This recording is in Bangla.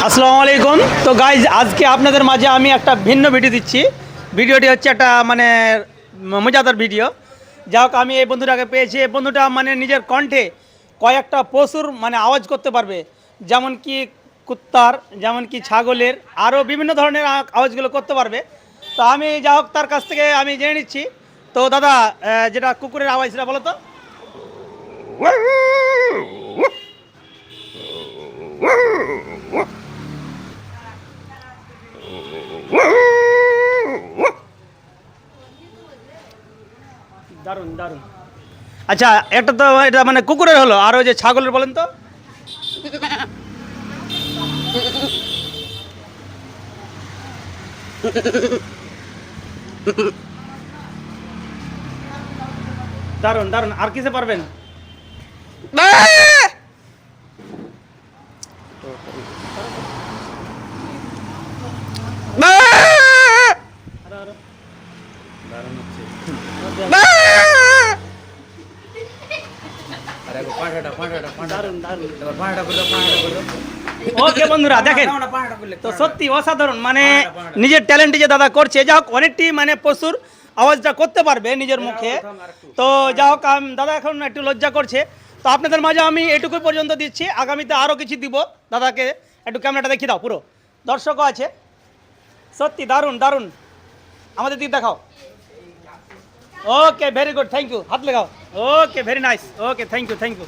আসসালামু আলাইকুম। তো গাইজ আজকে আপনাদের মাঝে আমি একটা ভিন্ন ভিডিও দিচ্ছি। ভিডিওটি হচ্ছে একটা মানে মজাদার ভিডিও। যাই হোক, আমি এই বন্ধুটাকে পেয়েছি। এই বন্ধুটা মানে নিজের কণ্ঠে কয়েকটা পশুর মানে আওয়াজ করতে পারবে, যেমন কি কুত্তার, যেমন কি ছাগলের, আরও বিভিন্ন ধরনের আওয়াজগুলো করতে পারবে। তো আমি যাই হোক তার কাছ থেকে আমি জেনে নিচ্ছি। তো দাদা, যেটা কুকুরের আওয়াজ সেটা বলো তো। দারুণ দারুণ। আচ্ছা, একটা তো এটা মানে কুকুরের হলো, আর ওই যে ছাগলের বলেন তো। দারুণ দারুণ। আর কিসে পারবেন? ওকে বন্ধুরা, দেখেন তো সত্যি অসাধারণ, মানে নিজের ট্যালেন্টে যে দাদা করছে। যা হোক, অনেকটি মানে পশুর আওয়াজটা করতে পারবে নিজের মুখে। তো যা হোক, দাদা এখন একটু লজ্জা করছে। তো আপনাদের মাঝে আমি এটুকু পর্যন্ত দিচ্ছি, আগামীতে আরও কিছু দিব। দাদাকে একটু ক্যামেরাটা দেখিয়ে দাও, পুরো দর্শকও আছে। সত্যি দারুণ দারুণ। আমাদের দিক দেখাও। Okay, very good, thank you. হাত লাগাও। Okay, very nice. Okay, thank you thank you.